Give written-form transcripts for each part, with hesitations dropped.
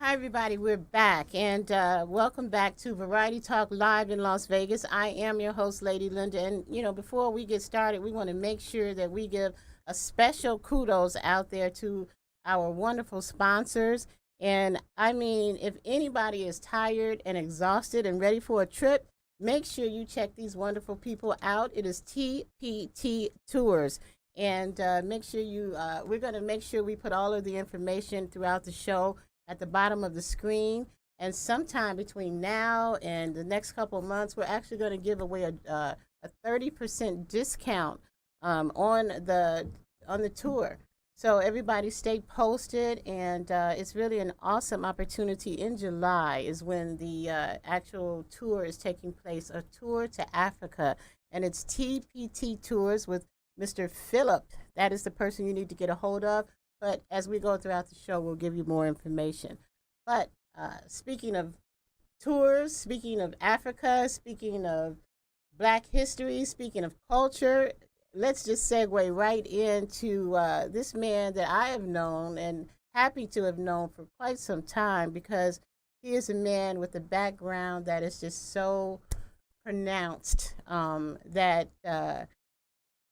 Hi, everybody. We're back, and welcome back to Variety Talk Live in Las Vegas. I am your host, Lady Linda. And, before we get started, we want to make sure that we give a special kudos out there to our wonderful sponsors. And I mean, if anybody is tired and exhausted and ready for a trip, make sure you check these wonderful people out. It is TPT Tours. And make sure we're going to make sure we put all of the information throughout the show at the bottom of the screen. And sometime between now and the next couple of months, we're actually going to give away a 30% discount on the tour. So everybody stay posted, and it's really an awesome opportunity. In July is when the actual tour is taking place, a tour to Africa, and it's TPT Tours with Mr. Philip. That is the person you need to get a hold of. But as we go throughout the show, we'll give you more information. But speaking of tours, speaking of Africa, speaking of Black history, speaking of culture, let's just segue right into this man that I have known and happy to have known for quite some time, because he is a man with a background that is just so pronounced that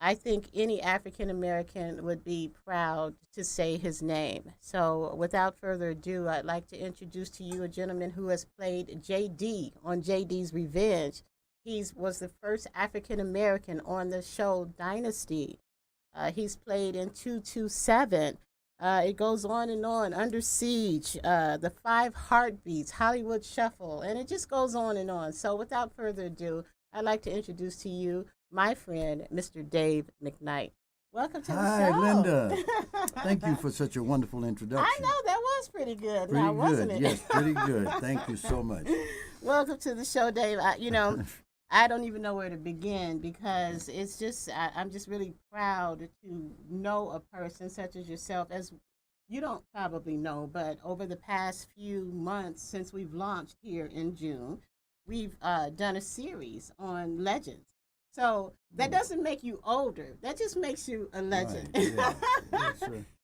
I think any African American would be proud to say his name. So, without further ado, I'd like to introduce to you a gentleman who has played JD on JD's Revenge. He was the first African American on the show Dynasty. He's played in 227. It goes on and on. Under Siege, The Five Heartbeats, Hollywood Shuffle, and it just goes on and on. So, without further ado, I'd like to introduce to you my friend, Mr. Dave McKnight. Welcome to the Hi, show. Linda. Thank you for such a wonderful I introduction. know that was pretty good, Pretty now wasn't good. it? Yes, pretty good. Thank you so much. Welcome to the show, Dave. I don't even know where to begin, because it's just I'm just really proud to know a person such as yourself. As you don't probably know, but over the past few months since we've launched here in June, we've done a series on legends. So that Oh, doesn't make you older. That just makes you a right. legend. Yeah.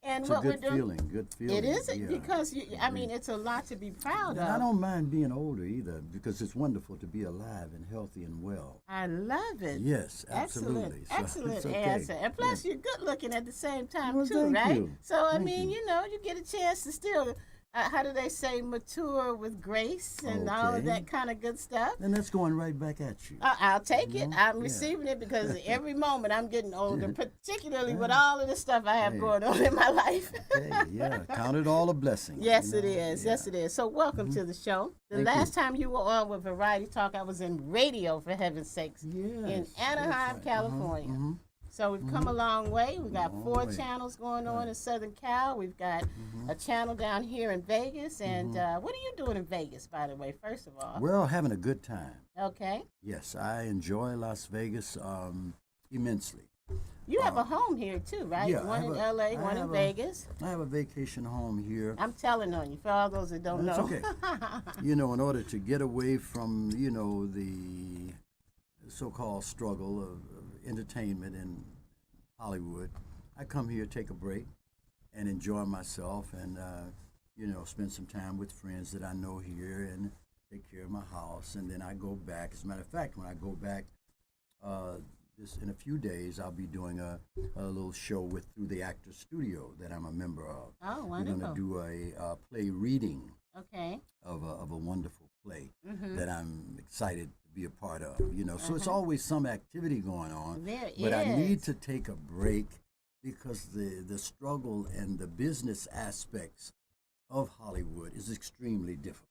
And It's a what we're good doing, feeling. Good it feeling. is Yeah. because I I mean, agree. it's a lot to be proud And I of. don't mind being older either because it's wonderful to be alive and healthy and well. I love it. Yes, Excellent, absolutely. So it's excellent okay. answer. And Yeah. plus, you're good looking at the same time Well, too, thank right? you. So I Thank mean, you. you get a chance to still, how do they say, mature with grace and all of Okay. that kind of good stuff. And that's going right back at you. I'll take You it. know? I'm Yeah. receiving it, because every moment I'm getting older, particularly with Yeah. all of the stuff I have Hey. going on in my life. Okay. Yeah. Count it all a blessing. Yes, it is. Yeah. Yes, it is. So, welcome Hmm. to the show. The Thank you. last time you were on with Variety Talk, I was in radio, for heaven's sakes, in Yes, that's Anaheim, right. California. Mm-hmm. So we've come a long way. We got Long four way. channels going on Right. in Southern Cal. We've got Mm-hmm. a channel down here in Vegas. And Mm-hmm. what are you doing in Vegas, by the way? First of all, Well, having a good time. okay. Yes, I enjoy Las Vegas immensely. You have a Um, home here too, right? yeah, One in LA, I one in have Vegas. I have a vacation home here. I'm telling on you for all those that don't That's know. okay. In order to get away from, the so-called struggle of entertainment in Hollywood, I come here, take a break, and enjoy myself, and spend some time with friends that I know here, and take care of my house, and then I go back. As a matter of fact, when I go back, uh, this in a few days, I'll be doing a little show with through the Actors Studio that I'm a member of. Oh, We're going to wonderful. do a play reading Okay. of a wonderful play Mm-hmm. that I'm excited to be a part of. So it's Uh-huh. always some activity going on, There but I need is. to take a break because the struggle and the business aspects of Hollywood is extremely difficult.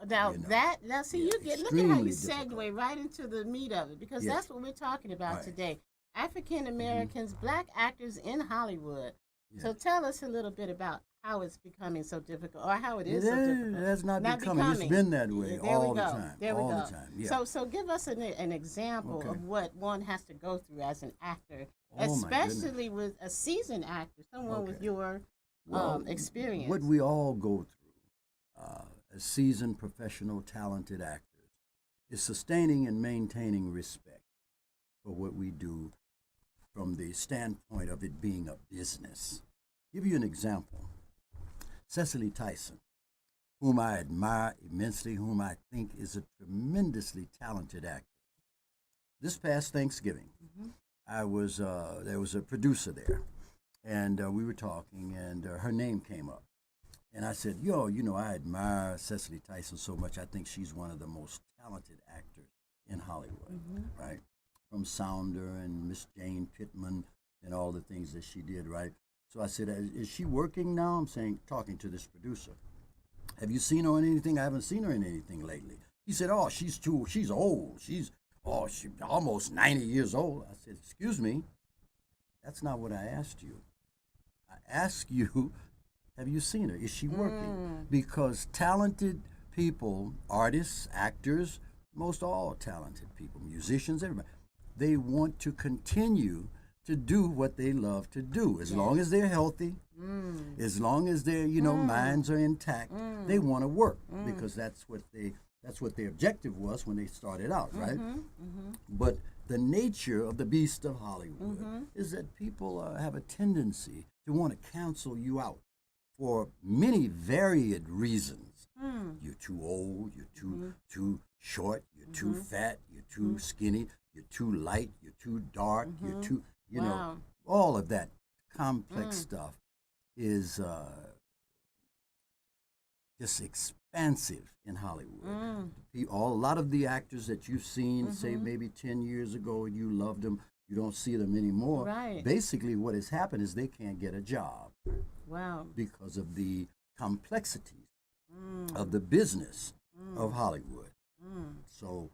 Now You know, now see, yeah, look at how you extremely difficult. segue right into the meat of it, because Yes, that's what we're talking about right. today. African Hmm. Americans, black actors in Hollywood. So Yes. tell us a little bit about how it's becoming so difficult, or how it It is so is. difficult. It has not Not becoming. It's becoming. been that way Yeah, there we all the go. time. There we All go. the time. Yeah. So give us an example Okay. of what one has to go through as an actor, Oh my goodness. especially with a seasoned actor, someone with Okay. your Well, experience. what we all go through, as seasoned, professional, talented actors, is sustaining and maintaining respect for what we do from the standpoint of it being a business. Give you an example. Cecily Tyson. whom I admire immensely, whom I think is a tremendously talented actor. This past Thanksgiving, I was there was a producer there, and we were talking, and her name came up, and I said, "Yo, I admire Cecily Tyson so much. I think she's one of the most talented actors in Hollywood, right? From Sounder and Miss Jane Pittman and all the things that she did, right?" So I said, "Is she working now?" I'm saying, talking to this producer. "Have you seen her in anything?" "I haven't seen her in anything lately." He said, "Oh, she's old. She's almost 90 years old." I said, "Excuse me, that's not what I asked you. I asked you, have you seen her? Is she working?" Because talented people, artists, actors, most all talented people, musicians, everybody, they want to continue to do what they love to do. As long as they're healthy, as long as their minds are intact, they want to work because that's what their objective was when they started out, right? But the nature of the beast of Hollywood is that people have a tendency to want to cancel you out for many varied reasons. You're too old, you're too short, you're too fat, you're too skinny, you're too light, you're too dark, you're too, Wow. all of that complex stuff is just expansive in Hollywood. A lot of the actors that you've seen, say maybe 10 years ago, and you loved them, you don't see them anymore. Right. Basically, what has happened is they can't get a job Wow. because of the complexities of the business of Hollywood. So,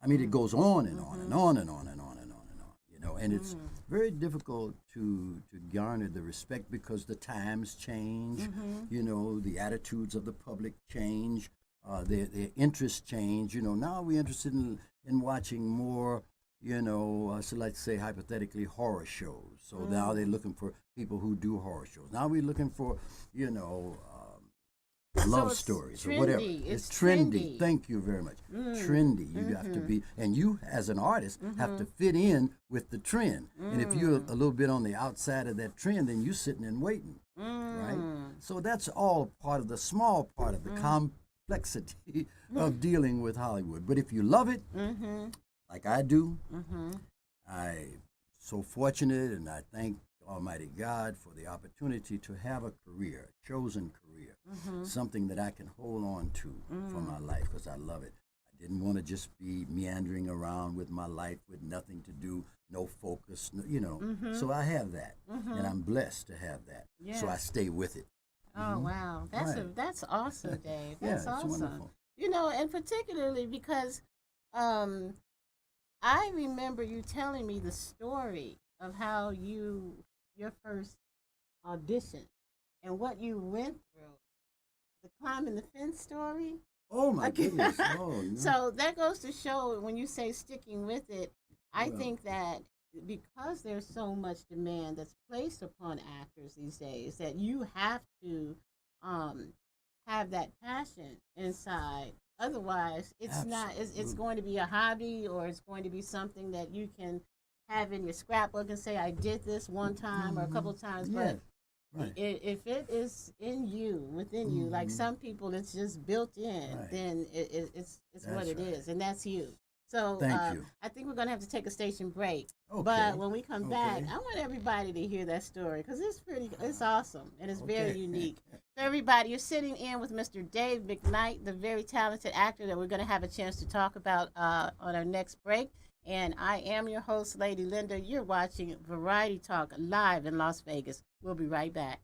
I mean, it goes on and on and on and on and on and on and on, and it's very difficult to garner the respect because the times change, the attitudes of the public change, their interests change. Now we're interested in watching more, so let's say hypothetically horror shows. So now they're looking for people who do horror shows. Now we're looking for, love it's stories or trendy. whatever. It's trendy. trendy. Thank you very much. Trendy. You have to be, and you as an artist have to fit in with the trend. And if you're a little bit on the outside of that trend, then you're sitting and waiting, right? So that's all part of the small part of the complexity of dealing with Hollywood. But if you love it, like I do, I'm so fortunate, and I thank Almighty God for the opportunity to have a career, a chosen career, something that I can hold on to for my life because I love it. I didn't want to just be meandering around with my life with nothing to do, no focus, So I have that, and I'm blessed to have that. So I stay with it. Oh wow, Right. that's awesome, Dave. Yeah, That's it's awesome. wonderful. And particularly because I remember you telling me the story of how your first audition and what you went through, the climbing the fence story. Oh my goodness! Oh no. So that goes to show when you say sticking with it, I Well. think that because there's so much demand that's placed upon actors these days that you have to have that passion inside. Otherwise, it's going to be a hobby or it's going to be something that you can have in your scrapbook and say, I did this one time or a couple of times. Yeah. But Right. if it is in you, within you, like some people, it's just built in, Right. then it's what That's it right. is, and that's you. So Thank you. I think we're gonna have to take a station break. Okay. But when we come back, Okay. I want everybody to hear that story because it's awesome and it's very Okay. unique. So everybody, you're sitting in with Mr. Dave McKnight, the very talented actor that we're gonna have a chance to talk about on our next break. And I am your host, Lady Linda. You're watching Variety Talk live in Las Vegas. We'll be right back.